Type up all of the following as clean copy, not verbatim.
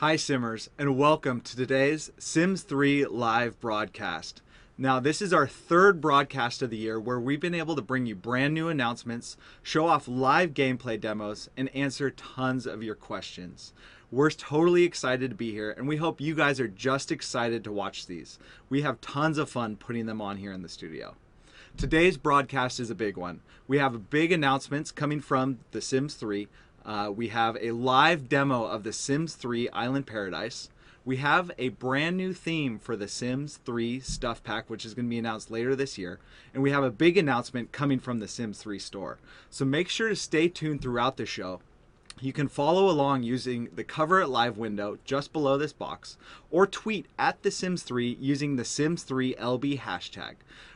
Hi Simmers, and welcome to today's Sims 3 live broadcast. Now, this is our third broadcast of the year where we've been able to bring you brand new announcements, show off live gameplay demos, and answer tons of your questions. We're totally excited to be here, and we hope you guys are just excited to watch these. We have tons of fun putting them on here in the studio. Today's broadcast is a big one. We have big announcements coming from The Sims 3. We have a live demo of The Sims 3 Island Paradise. We have a brand new theme for The Sims 3 Stuff Pack, which is going to be announced later this year. And we have a big announcement coming from the Sims 3 store. So make sure to stay tuned throughout the show. You can follow along using the Cover It Live window just below this box, or tweet at The Sims 3 using the Sims 3 LB hashtag.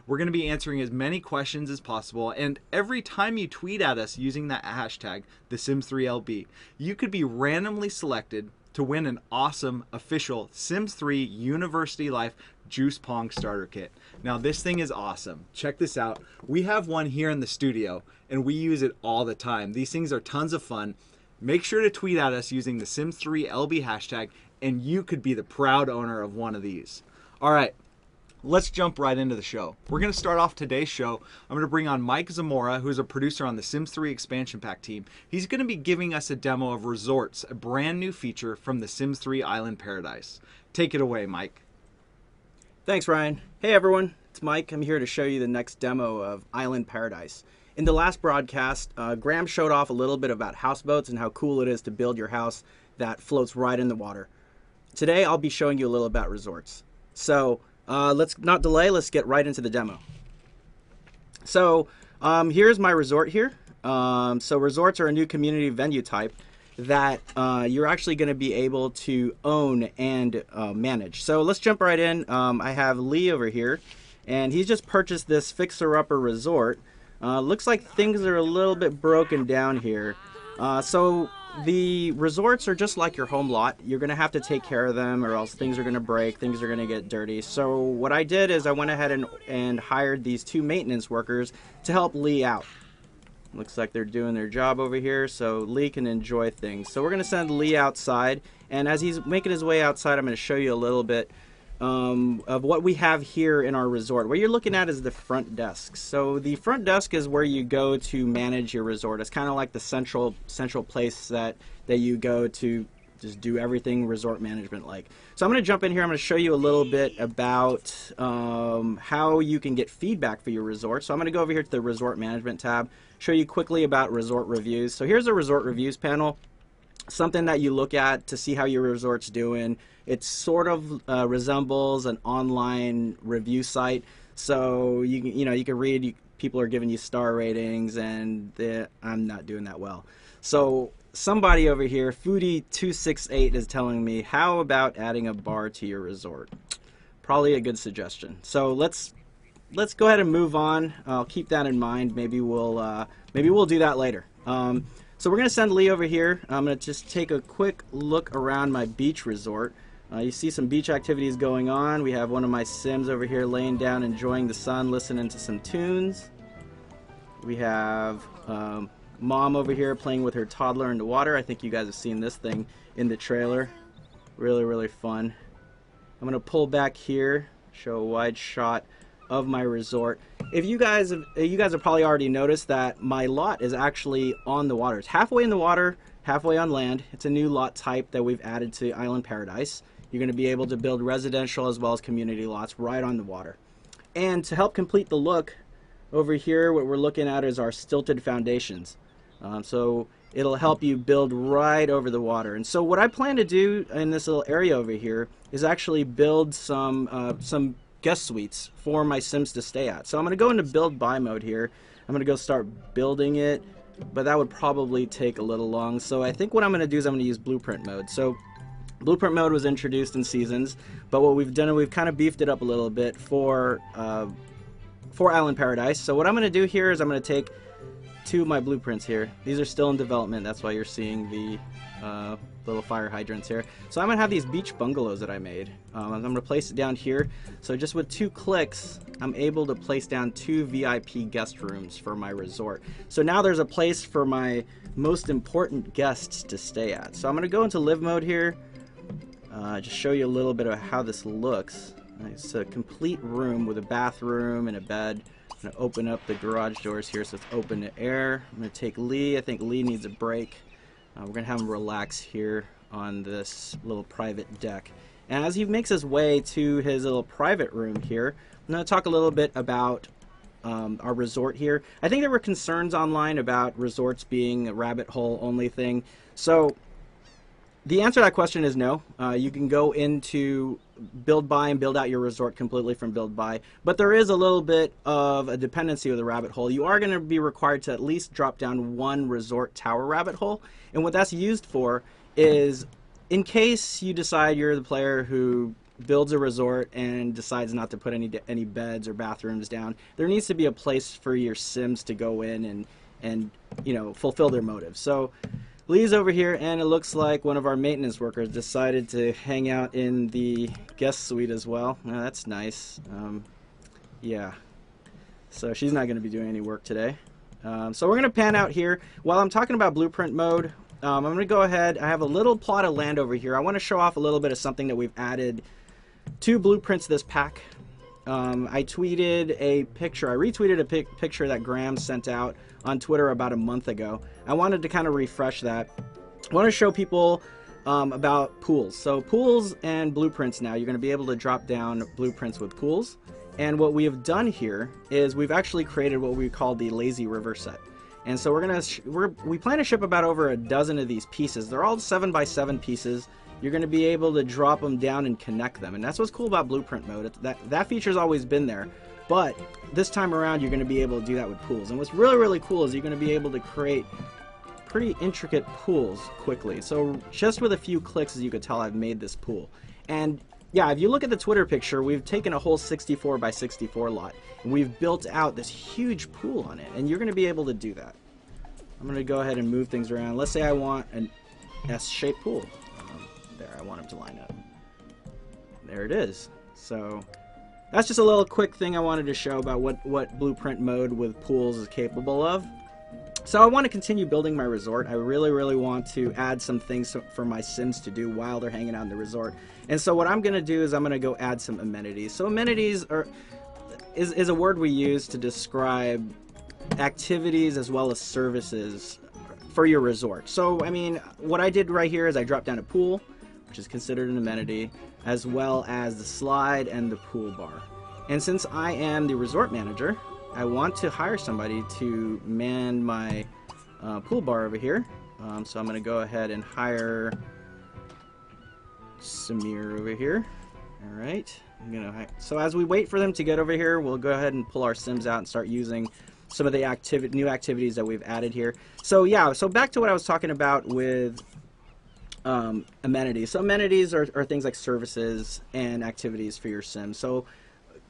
We're going to be answering as many questions as possible, and every time you tweet at us using that hashtag, The Sims 3 LB, you could be randomly selected to win an awesome official Sims 3 University Life Juice Pong Starter Kit. Now this thing is awesome. Check this out. We have one here in the studio, and we use it all the time. These things are tons of fun. Make sure to tweet at us using the Sims 3 LB hashtag, and you could be the proud owner of one of these. All right, let's jump right into the show. We're going to start off today's show. I'm going to bring on Mike Zamora, who's a producer on the Sims 3 expansion pack team. He's going to be giving us a demo of Resorts, a brand new feature from the Sims 3 Island Paradise. Take it away, Mike. Thanks, Ryan. Hey, everyone. It's Mike. I'm here to show you the next demo of Island Paradise. In the last broadcast, Graham showed off a little bit about houseboats and how cool it is to build your house that floats right in the water. Today, I'll be showing you a little about resorts. So let's not delay. Let's get right into the demo. So here's my resort here. So resorts are a new community venue type that you're actually going to be able to own and manage. So let's jump right in. I have Lee over here, and he's just purchased this fixer-upper resort. Looks like things are a little bit broken down here. So the resorts are just like your home lot. You're going to have to take care of them, or else things are going to break, things are going to get dirty. So what I did is I went ahead and hired these two maintenance workers to help Lee out. Looks like they're doing their job over here, so Lee can enjoy things. So we're going to send Lee outside, and as he's making his way outside, I'm going to show you a little bit of what we have here in our resort. What you're looking at is the front desk. So the front desk is where you go to manage your resort. It's kind of like the central place that you go to just do everything resort management like. So I'm going to jump in here. I'm going to show you a little bit about how you can get feedback for your resort. So I'm going to go over here to the resort management tab, show you quickly about resort reviews. So here's a resort reviews panel. Something that you look at to see how your resort's doing. It sort of resembles an online review site, so you can read. People are giving you star ratings, and I'm not doing that well. So somebody over here, Foodie268, is telling me, how about adding a bar to your resort? Probably a good suggestion. So let's go ahead and move on. I'll keep that in mind. Maybe we'll do that later. So we're going to send Lee over here. I'm going to just take a quick look around my beach resort. You see some beach activities going on. We have one of my Sims over here laying down, enjoying the sun, listening to some tunes. We have Mom over here playing with her toddler in the water. I think you guys have seen this thing in the trailer. Really, really fun. I'm going to pull back here, show a wide shot of my resort. If you guys have probably already noticed that my lot is actually on the water. It's halfway in the water, halfway on land. It's a new lot type that we've added to Island Paradise. You're going to be able to build residential as well as community lots right on the water. And to help complete the look, over here what we're looking at is our stilted foundations. So it'll help you build right over the water. And so what I plan to do in this little area over here is actually build some guest suites for my Sims to stay at. So I'm going to go into build by mode here. I'm going to go start building it, but that would probably take a little long. So I think what I'm going to do is I'm going to use blueprint mode. So blueprint mode was introduced in Seasons, but what we've done is we've kind of beefed it up a little bit for Island Paradise. So what I'm going to do here is I'm going to take two of my blueprints here. These are still in development. That's why you're seeing the little fire hydrants here. So I'm going to have these beach bungalows that I made. I'm going to place it down here. So just with 2 clicks, I'm able to place down 2 VIP guest rooms for my resort. So now there's a place for my most important guests to stay at. So I'm going to go into live mode here. just show you a little bit of how this looks. It's a complete room with a bathroom and a bed. I'm going to open up the garage doors here so it's open to air. I'm going to take Lee. I think Lee needs a break. We're going to have him relax here on this little private deck. And as he makes his way to his little private room here, I'm going to talk a little bit about our resort here. I think there were concerns online about resorts being a rabbit hole only thing. So the answer to that question is no. You can go into Build Buy and build out your resort completely from Build Buy, but there is a little bit of a dependency with the rabbit hole. You are going to be required to at least drop down one resort tower rabbit hole, and what that's used for is in case you decide you're the player who builds a resort and decides not to put any beds or bathrooms down, there needs to be a place for your Sims to go in and you know, fulfill their motives. So Lee's over here, and it looks like one of our maintenance workers decided to hang out in the guest suite as well. Now, that's nice. Yeah. So she's not going to be doing any work today. So we're going to pan out here. While I'm talking about blueprint mode, I'm going to go ahead. I have a little plot of land over here. I want to show off a little bit of something that we've added to blueprints this pack. I tweeted a picture. I retweeted a picture that Graham sent out on Twitter about a month ago. I wanted to kind of refresh that. I want to show people about pools. So pools and blueprints now, you're going to be able to drop down blueprints with pools. And what we have done here is we've actually created what we call the lazy river set. And so we plan to ship about over a dozen of these pieces. They're all 7x7 pieces. You're going to be able to drop them down and connect them. And that's what's cool about blueprint mode. That feature's always been there. But this time around, you're going to be able to do that with pools. And what's really, really cool is you're going to be able to create pretty intricate pools quickly. So just with a few clicks, as you could tell, I've made this pool. And yeah, if you look at the Twitter picture, we've taken a whole 64x64 lot. And we've built out this huge pool on it. And you're going to be able to do that. I'm going to go ahead and move things around. Let's say I want an S-shaped pool. There, I want them to line up. There it is. So that's just a little quick thing I wanted to show about what blueprint mode with pools is capable of. So I want to continue building my resort. I really, really want to add some things for my Sims to do while they're hanging out in the resort. And so what I'm going to do is I'm going to go add some amenities. So amenities is a word we use to describe activities as well as services for your resort. So, I mean, what I did right here is I dropped down a pool, which is considered an amenity, as well as the slide and the pool bar. And since I am the resort manager, I want to hire somebody to man my pool bar over here. So I'm going to go ahead and hire Samir over here. All right. So as we wait for them to get over here, we'll go ahead and pull our Sims out and start using some of the new activities that we've added here. So yeah, so back to what I was talking about with amenities. So amenities are things like services and activities for your Sim. So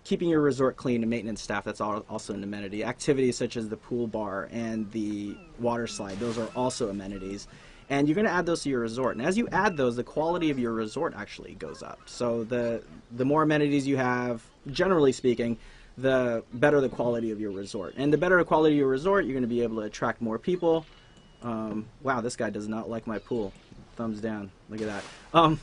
keeping your resort clean and maintenance staff, that's also an amenity. Activities such as the pool bar and the water slide, those are also amenities. And you're going to add those to your resort. And as you add those, the quality of your resort actually goes up. So the more amenities you have, generally speaking, the better the quality of your resort. And the better the quality of your resort, you're going to be able to attract more people. Wow, this guy does not like my pool. Thumbs down. Look at that.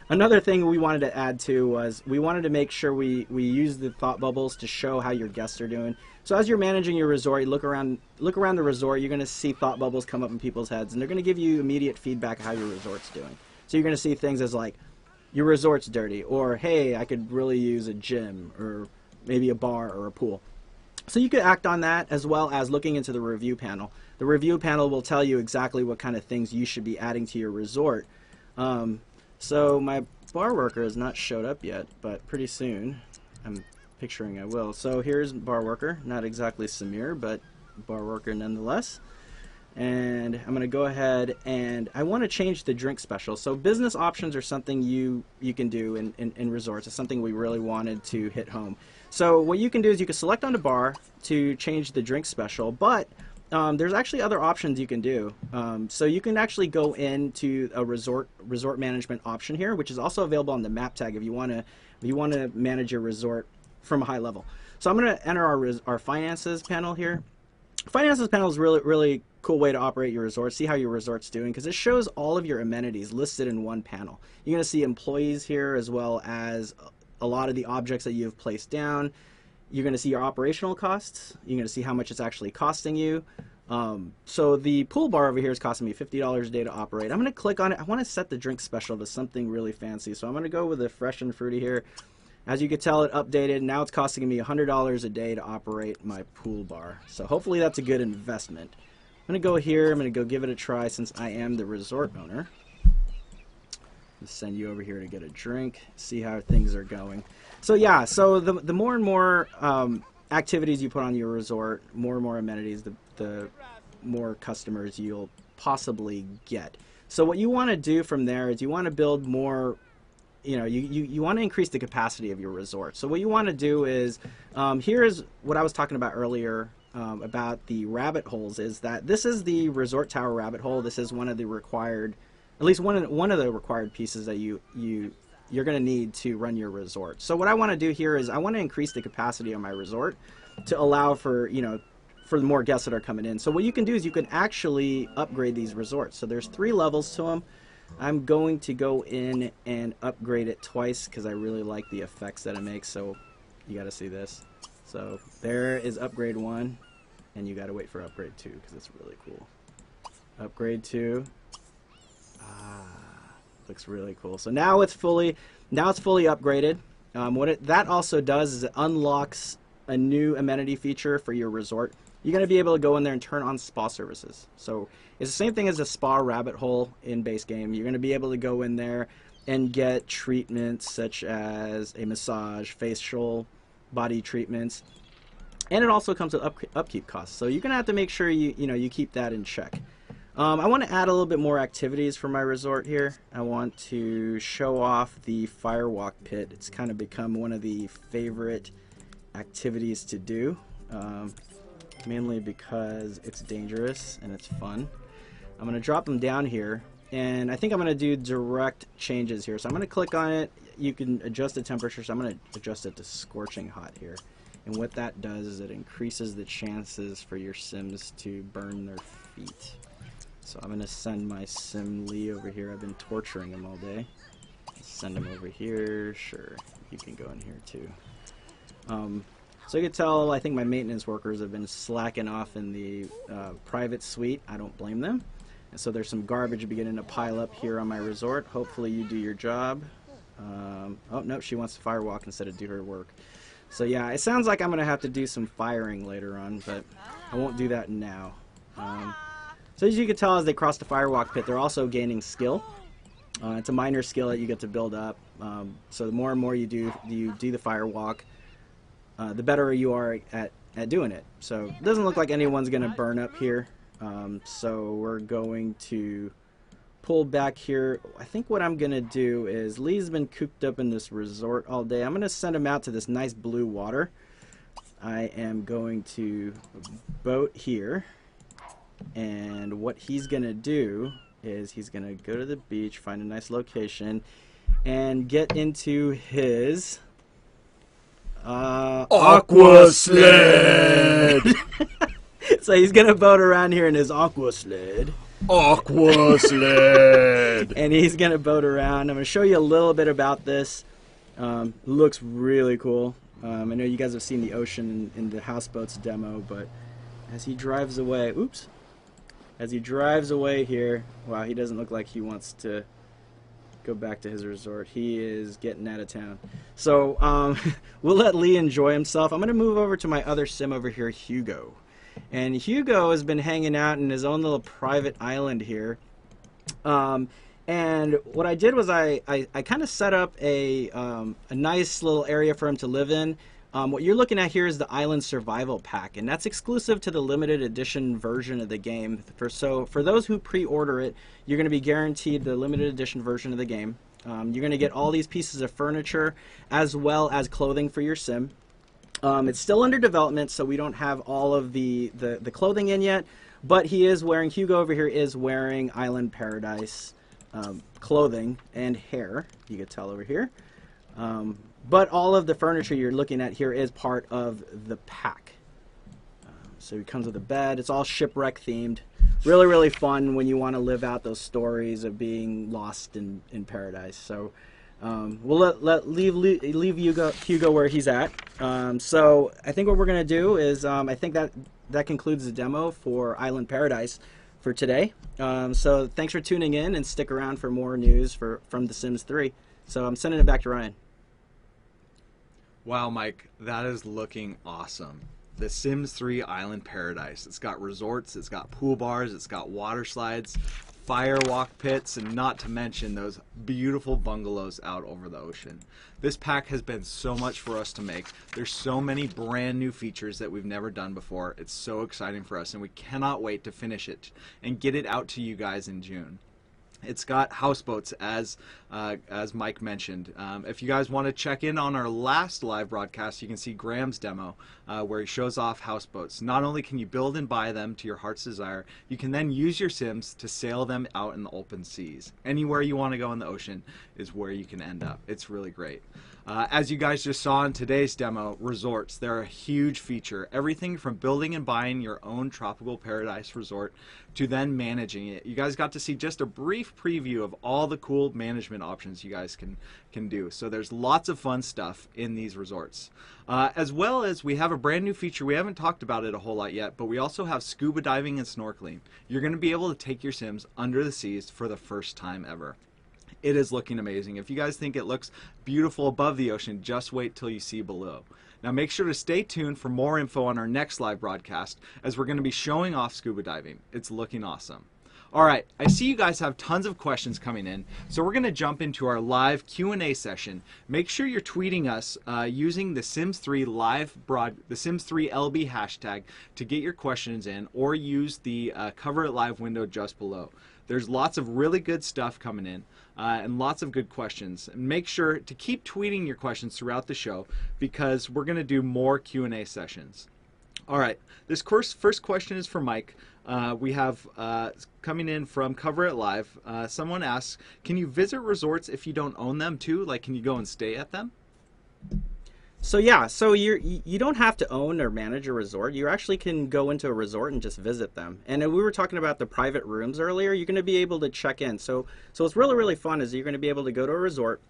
Another thing we wanted to add to was we wanted to make sure we use the thought bubbles to show how your guests are doing. So as you're managing your resort, you look around the resort, you're going to see thought bubbles come up in people's heads, and they're going to give you immediate feedback of how your resort's doing. So you're going to see things as like, your resort's dirty, or hey, I could really use a gym, or maybe a bar or a pool. So you could act on that, as well as looking into the review panel. The review panel will tell you exactly what kind of things you should be adding to your resort. So my bar worker has not showed up yet, but pretty soon I'm picturing I will. So here's bar worker, not exactly Samir, but bar worker nonetheless. And I'm going to go ahead and I want to change the drink special. So business options are something you can do in resorts. It's something we really wanted to hit home. So what you can do is you can select on the bar to change the drink special, but there's actually other options you can do. So you can actually go into a resort management option here, which is also available on the map tag if you want to manage your resort from a high level. So I'm going to enter our finances panel here. Finances panel is really cool way to operate your resort. See how your resort's doing, because it shows all of your amenities listed in one panel. You're going to see employees here, as well as a lot of the objects that you have placed down. You're going to see your operational costs. You're going to see how much it's actually costing you. So the pool bar over here is costing me $50 a day to operate. I'm going to click on it. I want to set the drink special to something really fancy. So I'm going to go with the fresh and fruity here. As you can tell, it updated. Now it's costing me $100 a day to operate my pool bar. So hopefully that's a good investment. I'm going to go here. I'm going to go give it a try since I am the resort owner. Let's send you over here to get a drink, see how things are going. So yeah, so the more and more activities you put on your resort, more and more amenities, the more customers you'll possibly get. So what you want to do from there is you want to build more, you want to increase the capacity of your resort. So what you want to do is, here is what I was talking about earlier about the rabbit holes, is that this is the resort tower rabbit hole. This is one of the required, at least one of the required pieces that you're going to need to run your resort. So what I want to do here is I want to increase the capacity of my resort to allow for, for the more guests that are coming in. So what you can do is you can actually upgrade these resorts. So there's 3 levels to them. I'm going to go in and upgrade it twice because I really like the effects that it makes. So you got to see this. So there is upgrade 1, and you got to wait for upgrade 2 because it's really cool. Upgrade 2. Looks really cool. So now it's fully upgraded. That also does is it unlocks a new amenity feature for your resort. You're going to be able to go in there and turn on spa services. So it's the same thing as a spa rabbit hole in base game. You're going to be able to go in there and get treatments such as a massage, facial, body treatments, and it also comes with upkeep costs. So you're going to have to make sure you keep that in check. I want to add a little bit more activities for my resort here. I want to show off the firewalk pit. It's kind of become one of the favorite activities to do, mainly because it's dangerous and it's fun. I'm going to drop them down here, and I think I'm going to do direct changes here. So I'm going to click on it. You can adjust the temperature, so I'm going to adjust it to scorching hot here. And what that does is it increases the chances for your Sims to burn their feet. So I'm going to send my Sim Lee over here. I've been torturing him all day. Send him over here. Sure, you can go in here too. So you can tell, I think my maintenance workers have been slacking off in the private suite. I don't blame them. And so there's some garbage beginning to pile up here on my resort. Hopefully you do your job. Oh, no, she wants to firewalk instead of do her work. So yeah, it sounds like I'm going to have to do some firing later on, but I won't do that now. So as you can tell, as they cross the firewalk pit, they're also gaining skill. It's a minor skill that you get to build up. So the more and more you do the firewalk, the better you are at doing it. So it doesn't look like anyone's going to burn up here. So we're going to pull back here. I think what I'm going to do is Lee's been cooped up in this resort all day. I'm going to send him out to this nice blue water. I am going to boat here. And what he's going to do is he's going to go to the beach, find a nice location, and get into his Aqua sled. So he's going to boat around here in his aqua sled. Aqua sled. And he's going to boat around. I'm going to show you a little bit about this. Looks really cool. I know you guys have seen the ocean in the houseboats demo, but as he drives away, as he drives away here, wow, he doesn't look like he wants to go back to his resort. He is getting out of town. So we'll let Lee enjoy himself. I'm going to move over to my other Sim over here, Hugo. And Hugo has been hanging out in his own little private island here. And what I did was I kind of set up a nice little area for him to live in. What you're looking at here is the Island Survival Pack, and that's exclusive to the limited edition version of the game. So for those who pre-order it, you're going to be guaranteed the limited edition version of the game. You're going to get all these pieces of furniture as well as clothing for your Sim. It's still under development, so we don't have all of the clothing in yet, but Hugo over here is wearing Island Paradise clothing and hair, you can tell over here. But all of the furniture you're looking at here is part of the pack. So it comes with a bed. It's all shipwreck themed. really, really fun when you want to live out those stories of being lost in paradise. So we'll leave Hugo where he's at. So I think what we're going to do is I think that concludes the demo for Island Paradise for today. So thanks for tuning in, and stick around for more news from The Sims 3. So I'm sending it back to Ryan. Wow, Mike, that is looking awesome. The Sims 3 Island Paradise. It's got resorts, it's got pool bars, it's got water slides, firewalk pits, and not to mention those beautiful bungalows out over the ocean. This pack has been so much for us to make. There's so many brand new features that we've never done before. It's so exciting for us, and we cannot wait to finish it and get it out to you guys in June. It's got houseboats, as Mike mentioned. If you guys want to check in on our last live broadcast, you can see Graham's demo where he shows off houseboats. Not only can you build and buy them to your heart's desire, you can then use your Sims to sail them out in the open seas. Anywhere you want to go in the ocean is where you can end up. It's really great. As you guys just saw in today's demo, resorts, they're a huge feature. Everything from building and buying your own tropical paradise resort to then managing it. You guys got to see just a brief preview of all the cool management options you guys can do. So there's lots of fun stuff in these resorts. As well as we have a brand new feature. We haven't talked about it a whole lot yet, but we also have scuba diving and snorkeling. You're going to be able to take your Sims under the seas for the first time ever. It is looking amazing. If you guys think it looks beautiful above the ocean, just wait till you see below. Now make sure to stay tuned for more info on our next live broadcast, as we're going to be showing off scuba diving. It's looking awesome. Alright, I see you guys have tons of questions coming in, so we're going to jump into our live Q&A session. Make sure you're tweeting us using the Sims 3 the Sims 3 LB hashtag to get your questions in, or use the Cover It Live window just below. There's lots of really good stuff coming in. And lots of good questions. And make sure to keep tweeting your questions throughout the show, because we're going to do more Q&A sessions. All right, this first question is for Mike. We have coming in from Cover It Live. Someone asks, can you visit resorts if you don't own them too? Like, can you go and stay at them? So yeah, so you don't have to own or manage a resort. You actually can go into a resort and just visit them. And we were talking about the private rooms earlier. You're going to be able to check in. So what's really, really fun is you're going to be able to go to a resort,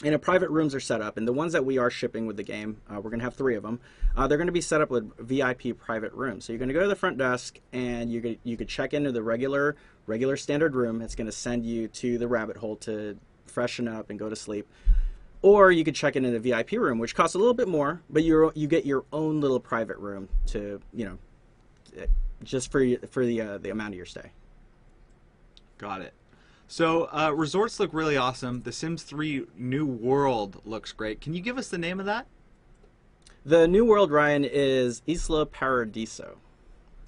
and private rooms are set up. And the ones that we are shipping with the game, we're going to have 3 of them. They're going to be set up with VIP private rooms. So you're going to go to the front desk, and you could check into the regular standard room. It's going to send you to the rabbit hole to freshen up and go to sleep. Or you could check in the VIP room, which costs a little bit more, but you get your own little private room to, just for the amount of your stay. Got it. So resorts look really awesome. The Sims 3 New World looks great. Can you give us the name of that? The new world, Ryan, is Isla Paradiso.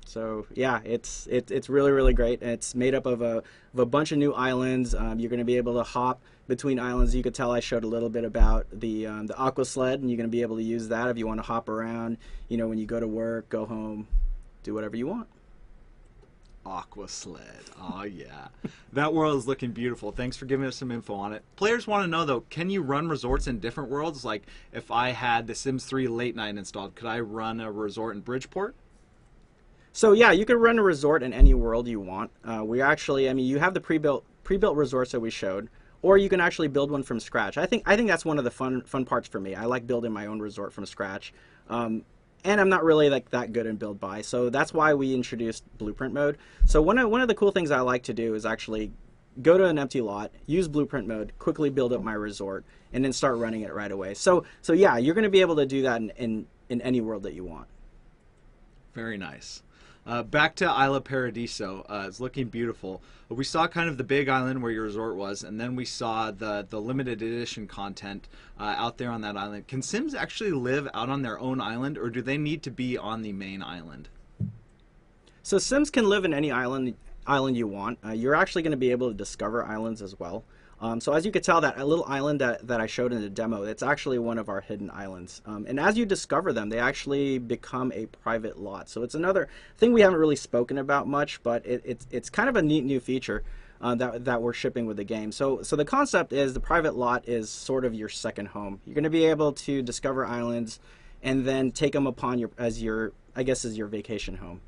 So yeah, it's really, really great. It's made up of a bunch of new islands. You're going to be able to hop between islands. You could tell I showed a little bit about the aqua sled, and you're going to be able to use that if you want to hop around. When you go to work, go home, do whatever you want. Aqua sled. Oh yeah, that world is looking beautiful. Thanks for giving us some info on it. Players want to know though, can you run resorts in different worlds? Like if I had the Sims 3 Late Night installed, could I run a resort in Bridgeport? So yeah, you can run a resort in any world you want. You have the pre-built resorts that we showed, or you can actually build one from scratch. I think that's one of the fun parts for me. I like building my own resort from scratch, and I'm not really that good in build buy, so that's why we introduced blueprint mode. So one of the cool things I like to do is actually go to an empty lot, use blueprint mode, quickly build up my resort, and then start running it right away. So yeah, you're going to be able to do that in any world that you want. Very nice. Back to Isla Paradiso. It's looking beautiful. We saw kind of the big island where your resort was, and then we saw the limited edition content out there on that island. Can Sims actually live out on their own island, or do they need to be on the main island? So Sims can live in any island you want. You're actually going to be able to discover islands as well. So as you could tell, that little island that I showed in the demo, it's actually one of our hidden islands. And as you discover them, they actually become a private lot. So it's another thing we haven't really spoken about much, but it's kind of a neat new feature that we're shipping with the game. So the concept is the private lot is sort of your second home. You're going to be able to discover islands and then take them upon as your vacation home.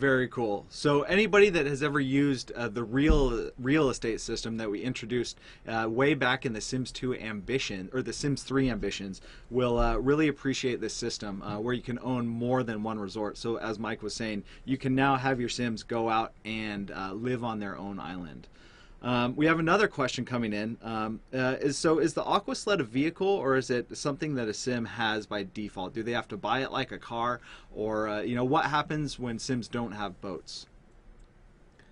Very cool. So anybody that has ever used the real estate system that we introduced way back in the Sims 2 Ambition or the Sims 3 Ambitions will really appreciate this system where you can own more than one resort. So as Mike was saying, you can now have your Sims go out and live on their own island. We have another question coming in. Is the Aqua Sled a vehicle, or is it something that a sim has by default? Do they have to buy it like a car, or what happens when Sims don't have boats?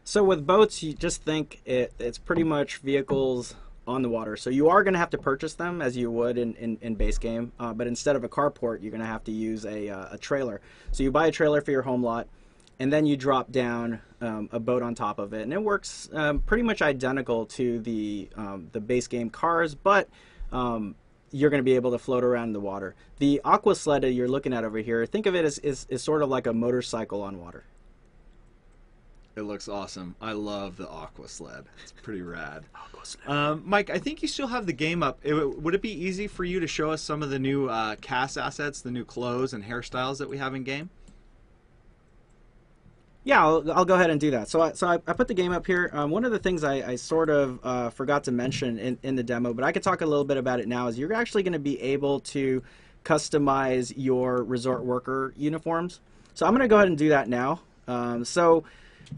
So with boats, you just think it's pretty much vehicles on the water. So you are going to have to purchase them as you would in base game, but instead of a carport, you're going to have to use a trailer. So you buy a trailer for your home lot, and then you drop down a boat on top of it, and it works pretty much identical to the base game cars, but you're going to be able to float around in the water. The Aqua Sled that you're looking at over here, think of it as sort of like a motorcycle on water. It looks awesome. I love the Aqua Sled. It's pretty rad. Aqua Sled. Mike, I think you still have the game up. Would it be easy for you to show us some of the new cast assets, the new clothes and hairstyles that we have in game? Yeah, I'll go ahead and do that. So I put the game up here. One of the things I sort of forgot to mention in the demo, but I could talk a little bit about it now, is you're actually going to be able to customize your resort worker uniforms. So I'm going to go ahead and do that now. So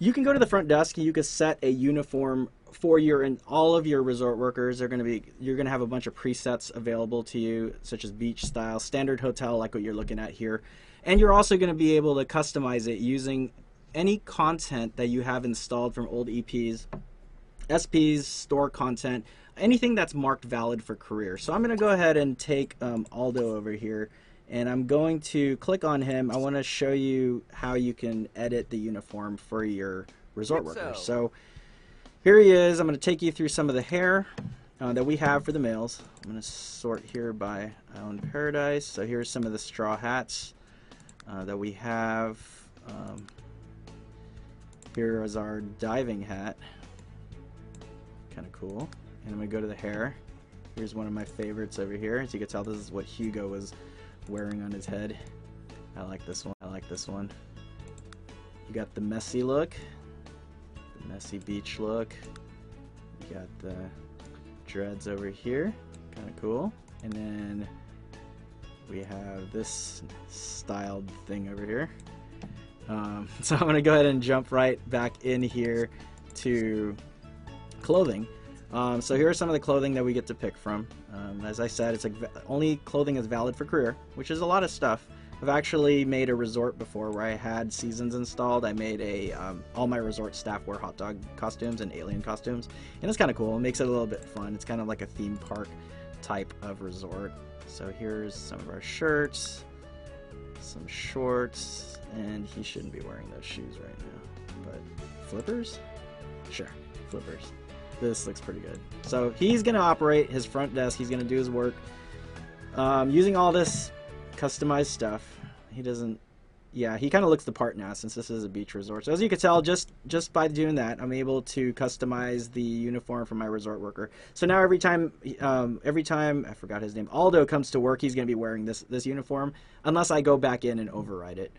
you can go to the front desk and you can set a uniform for all of your resort workers. You're going to have a bunch of presets available to you, such as beach style, standard hotel, like what you're looking at here. And you're also going to be able to customize it using any content that you have installed from old EPs, SPs, store content, anything that's marked valid for career. So I'm going to go ahead and take Aldo over here, and I'm going to click on him. I want to show you how you can edit the uniform for your resort workers. So here he is. I'm going to take you through some of the hair that we have for the males. I'm going to sort here by Island Paradise. So here's some of the straw hats that we have. Here is our diving hat. Kind of cool. And I'm going to go to the hair. Here's one of my favorites over here. As you can tell, this is what Hugo was wearing on his head. I like this one. I like this one. You got the messy look. The messy beach look. You got the dreads over here. Kind of cool. And then we have this styled thing over here. So I'm going to go ahead and jump right back in here to clothing. So here are some of the clothing that we get to pick from. As I said, it's only clothing is valid for career, which is a lot of stuff. I've actually made a resort before where I had seasons installed. I made all my resort staff wear hot dog costumes and alien costumes, and it's kind of cool. It makes it a little bit fun. It's kind of like a theme park type of resort. So here's some of our shirts, some shorts. And he shouldn't be wearing those shoes right now. But flippers? Sure, flippers. This looks pretty good. So he's going to operate his front desk. He's going to do his work. Using all this customized stuff. He doesn't... Yeah, he kind of looks the part now since this is a beach resort. So as you can tell, just by doing that, I'm able to customize the uniform for my resort worker. So now every time I forgot his name, Aldo comes to work, he's going to be wearing this uniform, unless I go back in and override it.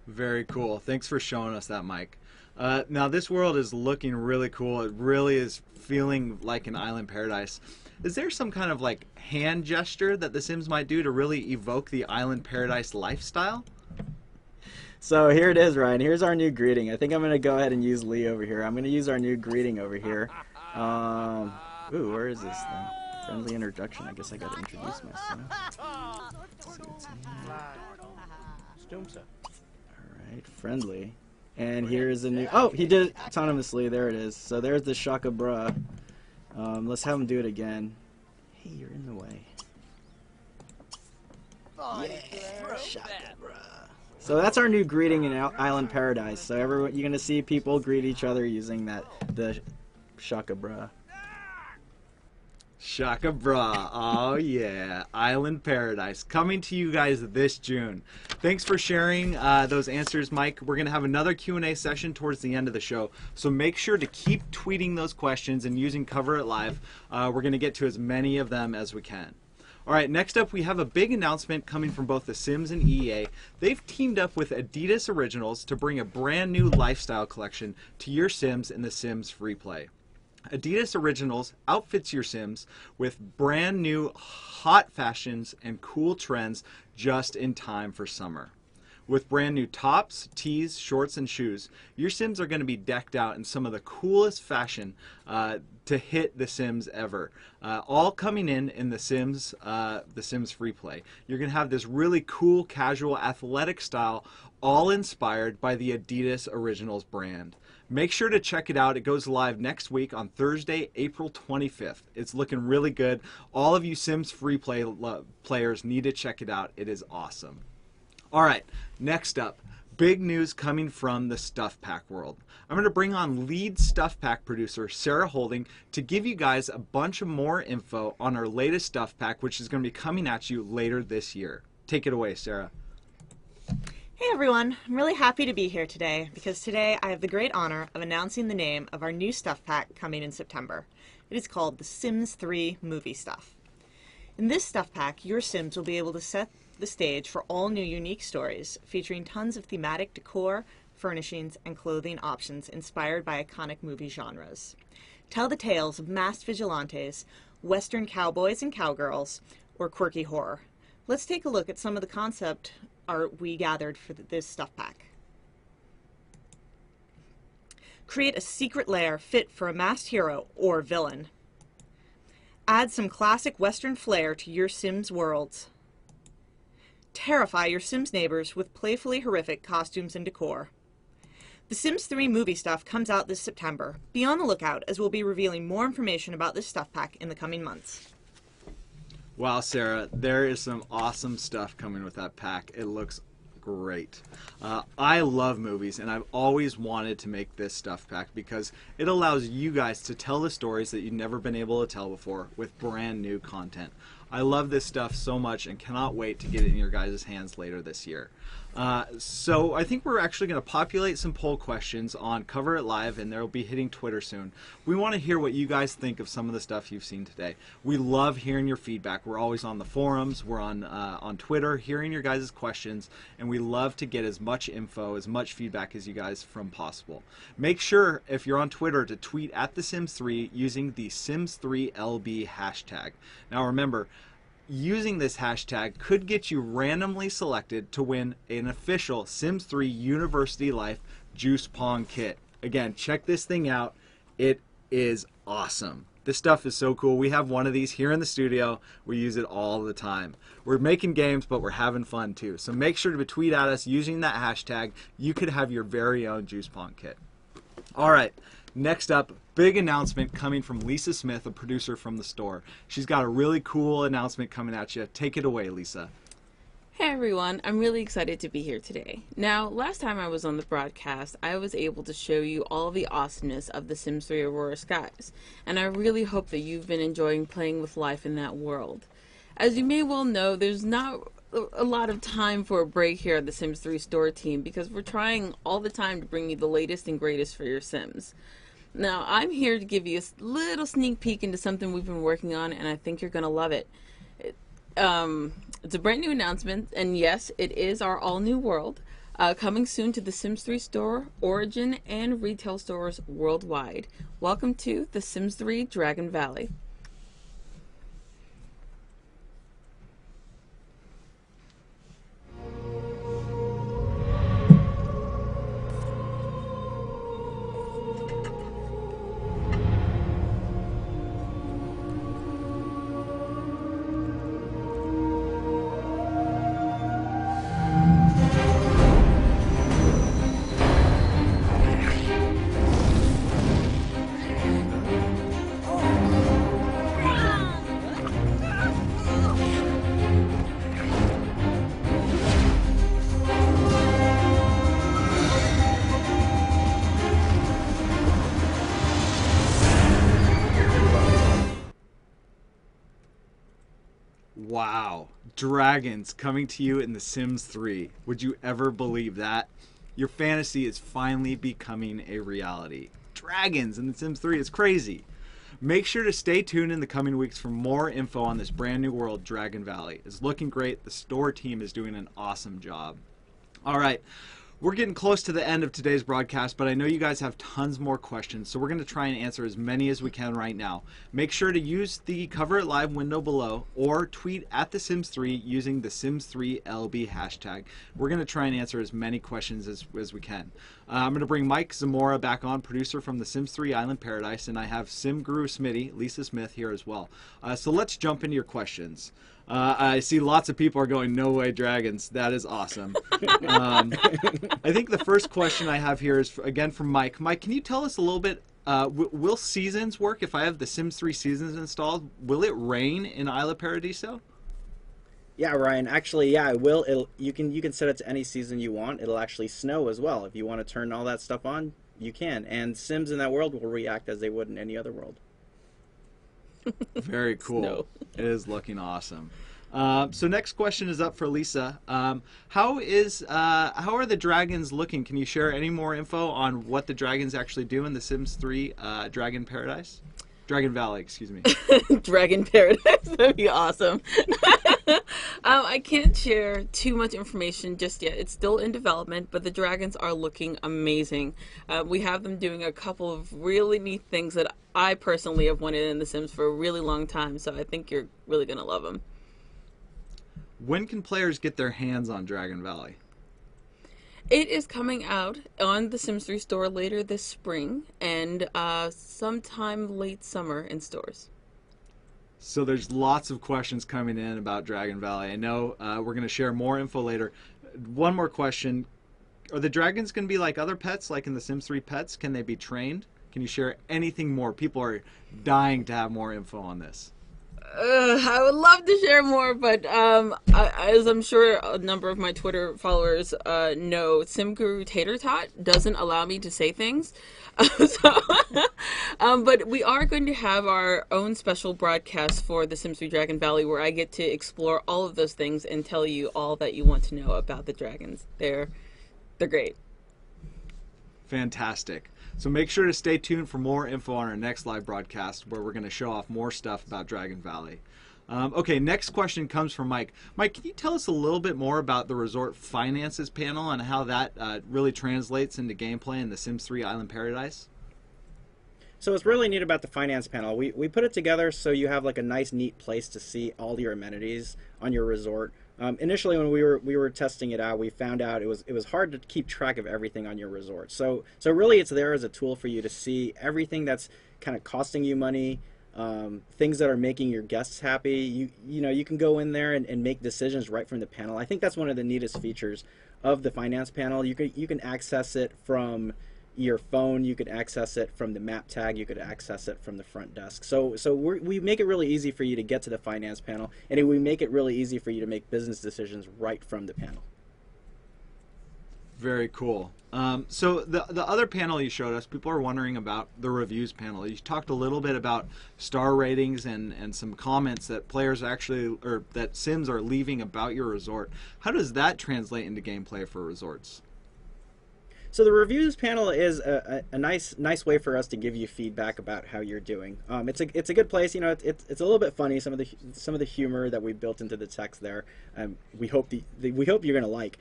Very cool. Thanks for showing us that, Mike. Now this world is looking really cool. It really is feeling like an island paradise. Is there some kind of like hand gesture that the Sims might do to really evoke the island paradise lifestyle? So here it is, Ryan. Here's our new greeting. I think I'm going to go ahead and use Lee over here. I'm going to use our new greeting over here. Ooh, where is this thing? Friendly introduction. I guess I got to introduce myself. Let's see what's in here. Alright, friendly. And here's a new... Oh, he did it autonomously. There it is. So there's the Shaka Bra. Let's have him do it again. Hey, you're in the way. Yeah, Shaka Bra. So that's our new greeting in Island Paradise. So you're going to see people greet each other using the Shaka Bra. Shaka Bra. Oh yeah, Island Paradise coming to you guys this June. Thanks for sharing those answers, Mike. We're gonna have another Q&A session towards the end of the show, so make sure to keep tweeting those questions and using Cover It Live. We're gonna get to as many of them as we can. All right, next up we have a big announcement coming from both The Sims and EA. They've teamed up with Adidas Originals to bring a brand new lifestyle collection to your Sims in The Sims Free Play. Adidas Originals outfits your Sims with brand new hot fashions and cool trends just in time for summer. With brand new tops, tees, shorts, and shoes, your Sims are going to be decked out in some of the coolest fashion to hit The Sims ever. All coming in The Sims Free Play. You're going to have this really cool, casual, athletic style, all inspired by the Adidas Originals brand. Make sure to check it out. It goes live next week on Thursday, April 25th. It's looking really good. All of you Sims Free Play players need to check it out. It is awesome. All right, next up, big news coming from the Stuff Pack world. I'm going to bring on lead Stuff Pack producer Sarah Holding to give you guys a bunch of more info on our latest Stuff Pack, which is going to be coming at you later this year. Take it away, Sarah. Hey everyone, I'm really happy to be here today because today I have the great honor of announcing the name of our new Stuff Pack coming in September. It is called The Sims 3 Movie Stuff. In this Stuff Pack, your Sims will be able to set the stage for all new unique stories featuring tons of thematic decor, furnishings, and clothing options inspired by iconic movie genres. Tell the tales of masked vigilantes, western cowboys and cowgirls, or quirky horror. Let's take a look at some of the concept art we gathered for this Stuff Pack. Create a secret lair fit for a masked hero or villain. Add some classic western flair to your Sims worlds. Terrify your Sims neighbors with playfully horrific costumes and decor. The Sims 3 Movie Stuff comes out this September. Be on the lookout as we'll be revealing more information about this Stuff Pack in the coming months. Wow, Sarah, there is some awesome stuff coming with that pack. It looks great. I love movies, and I've always wanted to make this Stuff Pack because it allows you guys to tell the stories that you've never been able to tell before with brand new content. I love this stuff so much and cannot wait to get it in your guys' hands later this year. So I think we're actually going to populate some poll questions on Cover It Live, and they'll be hitting Twitter soon. We want to hear what you guys think of some of the stuff you've seen today. We love hearing your feedback. We're always on the forums, we're on Twitter, hearing your guys' questions, and we love to get as much info, as much feedback as you guys from possible. Make sure, if you're on Twitter, to tweet at The Sims 3 using the Sims3LB hashtag. Now remember, using this hashtag could get you randomly selected to win an official Sims 3 University Life Juice Pong kit. Again, check this thing out. It is awesome. This stuff is so cool. We have one of these here in the studio. We use it all the time. We're making games, but we're having fun too. So make sure to tweet at us using that hashtag. You could have your very own Juice Pong kit. All right. Next up, big announcement coming from Lisa Smith, a producer from the store. She's got a really cool announcement coming at you. Take it away, Lisa. Hey everyone, I'm really excited to be here today. Now, last time I was on the broadcast, I was able to show you all the awesomeness of the Sims 3 Aurora Skies, and I really hope that you've been enjoying playing with life in that world. As you may well know, there's not a lot of time for a break here at the Sims 3 store team because we're trying all the time to bring you the latest and greatest for your Sims. Now, I'm here to give you a little sneak peek into something we've been working on, and I think you're going to love it. It's a brand new announcement, and yes, it is our all-new world, coming soon to the Sims 3 store, Origin, and retail stores worldwide. Welcome to the Sims 3 Dragon Valley. Wow, dragons coming to you in The Sims 3. Would you ever believe that? Your fantasy is finally becoming a reality. Dragons in The Sims 3 is crazy. Make sure to stay tuned in the coming weeks for more info on this brand new world, Dragon Valley. It's looking great. The store team is doing an awesome job. All right. We're getting close to the end of today's broadcast, but I know you guys have tons more questions, so we're going to try and answer as many as we can right now. Make sure to use the Cover It Live window below or tweet at The Sims 3 using the Sims3LB hashtag. We're going to try and answer as many questions as we can. I'm going to bring Mike Zamora back on, producer from The Sims 3 Island Paradise, and I have Sim Guru Smitty, Lisa Smith, here as well. So let's jump into your questions. I see lots of people are going, no way dragons. That is awesome. I think the first question I have here is, again, from Mike. Mike, can you tell us a little bit, will seasons work if I have the Sims 3 seasons installed? Will it rain in Isla Paradiso? Yeah, Ryan. Actually, yeah, it will. You can set it to any season you want. It'll actually snow as well. If you want to turn all that stuff on, you can. And Sims in that world will react as they would in any other world. Very cool. Snow. It is looking awesome. So next question is up for Lisa. How are the dragons looking? Can you share any more info on what the dragons actually do in the Sims 3 Dragon Valley, excuse me. Dragon Paradise. That'd be awesome. I can't share too much information just yet. It's still in development, but the dragons are looking amazing. We have them doing a couple of really neat things that I personally have wanted in The Sims for a really long time, so I think you're really going to love them. When can players get their hands on Dragon Valley? It is coming out on the Sims 3 store later this spring and sometime late summer in stores. So there's lots of questions coming in about Dragon Valley. I know we're going to share more info later. One more question. Are the dragons going to be like other pets, like in the Sims 3 Pets? Can they be trained? Can you share anything more? People are dying to have more info on this. I would love to share more, but as I'm sure a number of my Twitter followers know, SimGuru Tater Tot doesn't allow me to say things. But we are going to have our own special broadcast for the Sims 3 Dragon Valley where I get to explore all of those things and tell you all that you want to know about the dragons. They're great. Fantastic. So make sure to stay tuned for more info on our next live broadcast where we're going to show off more stuff about Dragon Valley. Okay, next question comes from Mike. Mike, can you tell us a little bit more about the resort finances panel and how that really translates into gameplay in the Sims 3 Island Paradise? So what's really neat about the finance panel, we put it together so you have like a nice, neat place to see all your amenities on your resort. Initially, when we were testing it out, we found out it was hard to keep track of everything on your resort. So really, it's there as a tool for you to see everything that's kind of costing you money, things that are making your guests happy. You can go in there and make decisions right from the panel. I think that's one of the neatest features of the finance panel. You can access it from your phone, you could access it from the map tag, you could access it from the front desk. So we make it really easy for you to get to the finance panel, and we make it really easy for you to make business decisions right from the panel. Very cool. So the other panel you showed us, people are wondering about the reviews panel. You talked a little bit about star ratings and some comments that players actually, or that Sims are leaving about your resort. How does that translate into gameplay for resorts? So the reviews panel is a nice way for us to give you feedback about how you're doing. It's a good place. It's a little bit funny, some of the humor that we built into the text there. We hope you're gonna like.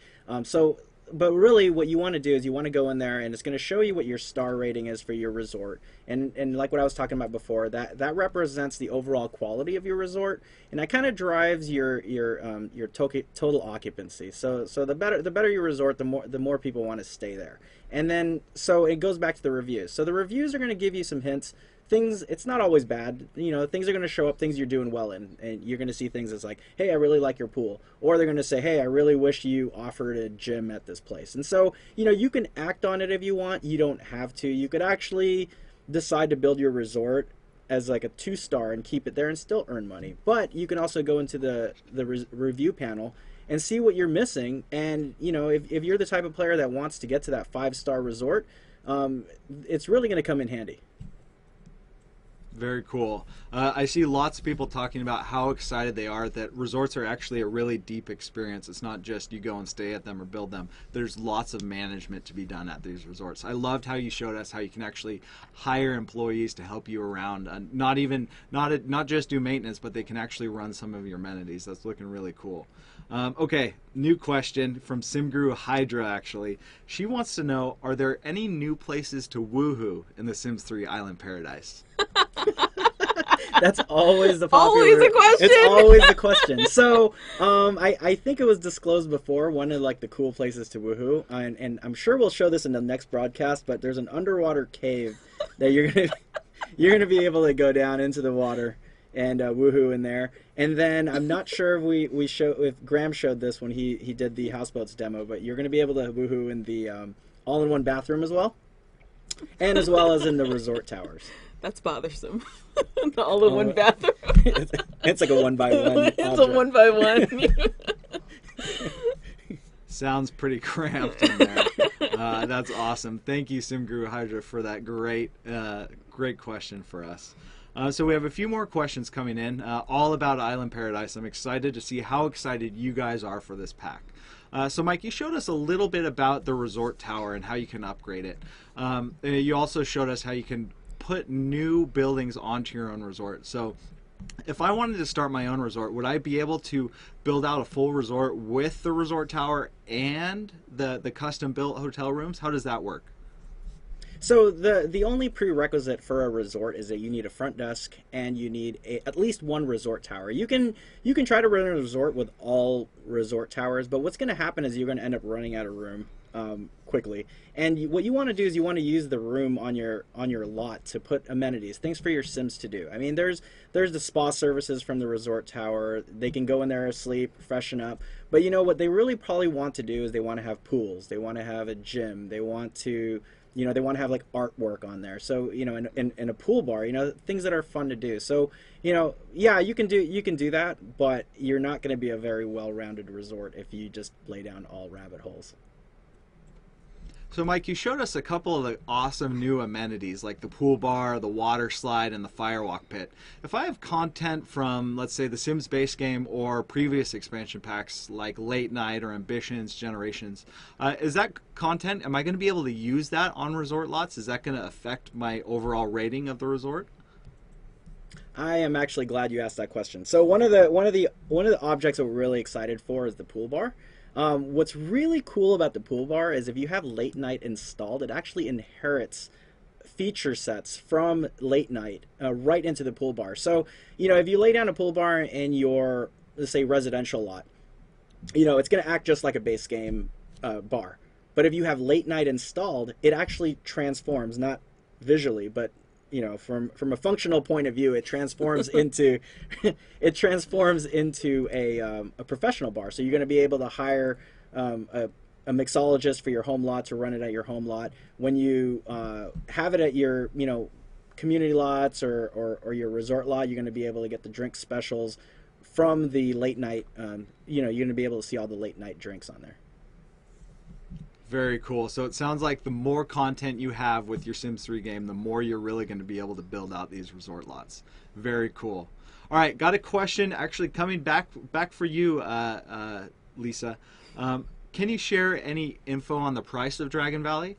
But really, what you want to do is you want to go in there, and it's going to show you what your star rating is for your resort. And like what I was talking about before, that represents the overall quality of your resort, and that kind of drives your total occupancy. So the better your resort, the more people want to stay there. And then so it goes back to the reviews. So the reviews are going to give you some hints. Things, it's not always bad. Things are going to show up, things you're doing well in, and you're going to see things that's like, hey, I really like your pool, or they're going to say, hey, I really wish you offered a gym at this place. And so you can act on it if you want. You don't have to. You could actually decide to build your resort as like a 2-star and keep it there and still earn money. But you can also go into the review panel and see what you're missing. And if you're the type of player that wants to get to that 5-star resort, it's really going to come in handy. Very cool. I see lots of people talking about how excited they are that resorts are actually a really deep experience. It's not just you go and stay at them or build them. There's lots of management to be done at these resorts. I loved how you showed us how you can actually hire employees to help you around. Not just do maintenance, but they can actually run some of your amenities. That's looking really cool. Okay, new question from SimGuru Hydra, actually. She wants to know, are there any new places to woohoo in the Sims 3 Island Paradise? That's always the popular. Always the question. It's always the question. So, I think it was disclosed before, one of like the cool places to woohoo, and I'm sure we'll show this in the next broadcast. But there's an underwater cave that you're gonna be able to go down into the water and woohoo in there. And then I'm not sure if Graham showed this when he did the houseboats demo, but you're gonna be able to woohoo in the all-in-one bathroom as well, and as well as in the resort towers. That's bothersome. The all-in-one bathroom. It's like a one-by-one. It's a one-by-one. Sounds pretty cramped in there. That's awesome. Thank you, SimGuru Hydra, for that great question for us. So we have a few more questions coming in, all about Island Paradise. I'm excited to see how excited you guys are for this pack. So Mike, you showed us a little bit about the resort tower and how you can upgrade it. You also showed us how you can put new buildings onto your own resort. So if I wanted to start my own resort, would I be able to build out a full resort with the resort tower and the custom built hotel rooms? How does that work? So the only prerequisite for a resort is that you need a front desk and you need at least one resort tower. You can try to run a resort with all resort towers, but what's going to happen is you're going to end up running out of room quickly. And what you want to do is you want to use the room on your lot to put amenities, things for your Sims to do. I mean, there's the spa services from the resort tower. They can go in there, sleep, freshen up. But you know what they really probably want to do is they want to have pools. They want to have a gym. They want to they want to have like artwork on there. So, in a pool bar, things that are fun to do. So, yeah, you can do that, but you're not going to be a very well-rounded resort if you just lay down all rabbit holes. So Mike, you showed us a couple of the awesome new amenities like the pool bar, the water slide, and the firewalk pit. If I have content from, let's say, the Sims base game or previous expansion packs like Late Night or Ambitions, Generations, is that content, am I going to be able to use that on resort lots? Is that going to affect my overall rating of the resort? I am actually glad you asked that question. So one of the objects that we're really excited for is the pool bar. What's really cool about the pool bar is if you have Late Night installed, it actually inherits feature sets from Late Night right into the pool bar. So, if you lay down a pool bar in your, let's say, residential lot, it's going to act just like a base game bar. But if you have Late Night installed, it actually transforms, not visually, but from a functional point of view, it transforms into a professional bar. So you're going to be able to hire a mixologist for your home lot to run it at your home lot. When you have it at your community lots or your resort lot, you're going to be able to get the drink specials from the Late Night. You're going to be able to see all the Late Night drinks on there. Very cool. So it sounds like the more content you have with your Sims 3 game, the more you're really going to be able to build out these resort lots. Very cool. All right, got a question actually coming back for you, Lisa. Can you share any info on the price of Dragon Valley?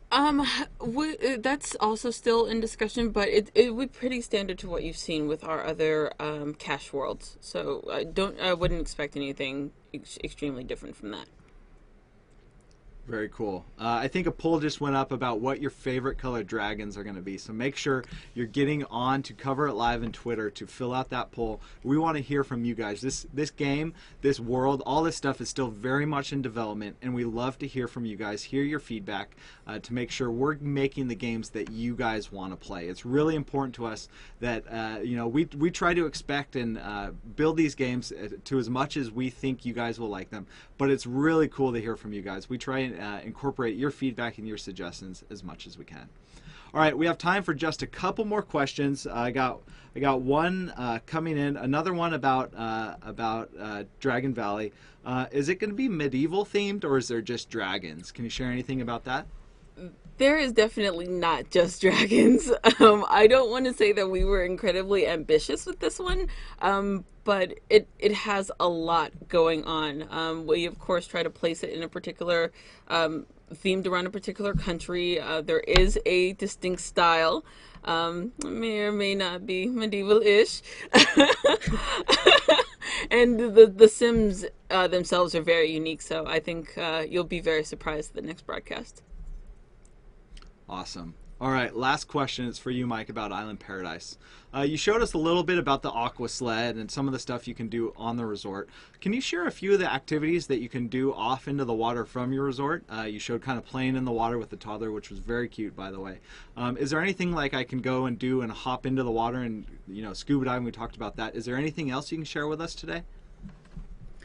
That's also still in discussion, but it would be pretty standard to what you've seen with our other cash worlds. So I wouldn't expect anything extremely different from that. Very cool. I think a poll just went up about what your favorite colored dragons are going to be. So make sure you're getting on to Cover It Live and Twitter to fill out that poll. We want to hear from you guys. This game, this world, all this stuff is still very much in development, and we love to hear from you guys, hear your feedback to make sure we're making the games that you guys want to play. It's really important to us that we try to expect and build these games to as much as we think you guys will like them. But it's really cool to hear from you guys. We try and incorporate your feedback and your suggestions as much as we can. All right, we have time for just a couple more questions. I got one coming in, another one about Dragon Valley. Is it going to be medieval themed, or is there just dragons? Can you share anything about that? There is definitely not just dragons. I don't want to say that we were incredibly ambitious with this one, but it has a lot going on. We, of course, try to place it in a particular themed around a particular country. There is a distinct style. May or may not be medieval-ish. And the Sims themselves are very unique, so I think you'll be very surprised at the next broadcast. Awesome. All right, last question is for you, Mike, about Island Paradise. You showed us a little bit about the aqua sled and some of the stuff you can do on the resort. Can you share a few of the activities that you can do off into the water from your resort? You showed kind of playing in the water with the toddler, which was very cute, by the way. Is there anything like I can go and do and hop into the water and, scuba diving? We talked about that. Is there anything else you can share with us today?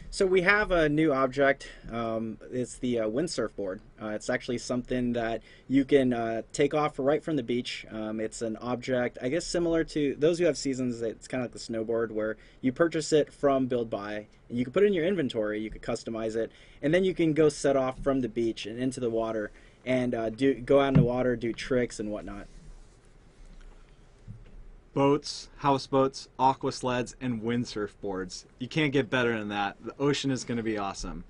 So we have a new object. It's the windsurf board. It's actually something that you can take off right from the beach. It's an object, I guess, similar to those who have seasons. It's kind of like the snowboard, where you purchase it from Build Buy, and you can put it in your inventory. You could customize it, and then you can go set off from the beach and into the water and go out in the water, do tricks and whatnot. Boats, houseboats, aqua sleds, and windsurf boards. You can't get better than that. The ocean is going to be awesome.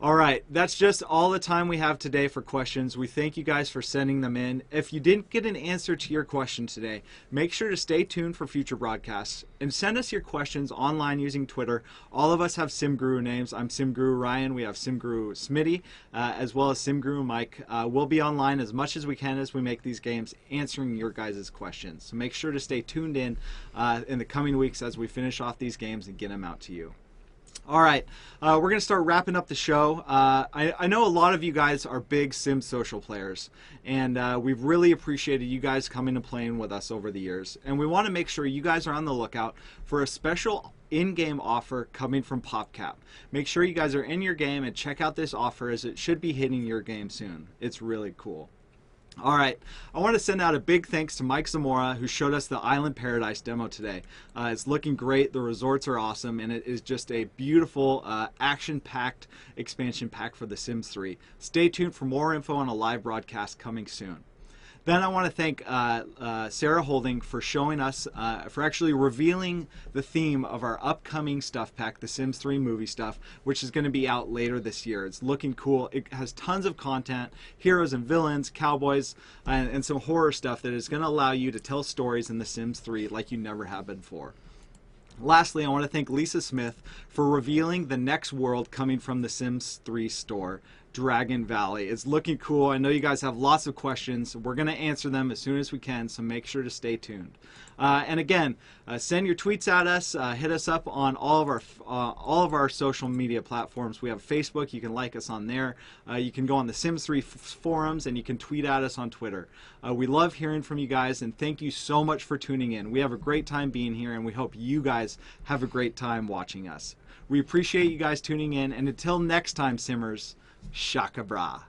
All right, that's just all the time we have today for questions. We thank you guys for sending them in. If you didn't get an answer to your question today, make sure to stay tuned for future broadcasts and send us your questions online using Twitter. All of us have SimGuru names. I'm SimGuru Ryan. We have SimGuru Smitty, as well as SimGuru Mike. We'll be online as much as we can as we make these games, answering your guys' questions. So make sure to stay tuned in the coming weeks as we finish off these games and get them out to you. All right, we're going to start wrapping up the show. I know a lot of you guys are big Sim Social players, and we've really appreciated you guys coming and playing with us over the years. And we want to make sure you guys are on the lookout for a special in-game offer coming from PopCap. Make sure you guys are in your game and check out this offer, as it should be hitting your game soon. It's really cool. All right, I want to send out a big thanks to Mike Zamora, who showed us the Island Paradise demo today. It's looking great, the resorts are awesome, and it is just a beautiful action-packed expansion pack for The Sims 3. Stay tuned for more info on a live broadcast coming soon. Then I want to thank Sarah Holding for showing us, for actually revealing the theme of our upcoming stuff pack, The Sims 3 movie stuff, which is going to be out later this year. It's looking cool. It has tons of content, heroes and villains, cowboys, and some horror stuff that is going to allow you to tell stories in The Sims 3 like you never have before. Lastly, I want to thank Lisa Smith for revealing the next world coming from the Sims 3 store, Dragon Valley. It's looking cool. I know you guys have lots of questions. We're going to answer them as soon as we can, so make sure to stay tuned. And again, send your tweets at us. Hit us up on all of our social media platforms. We have Facebook. You can like us on there. You can go on the Sims 3 forums, and you can tweet at us on Twitter. We love hearing from you guys, and thank you so much for tuning in. We have a great time being here, and we hope you guys have a great time watching us. We appreciate you guys tuning in, and until next time, Simmers, Shaka Bra.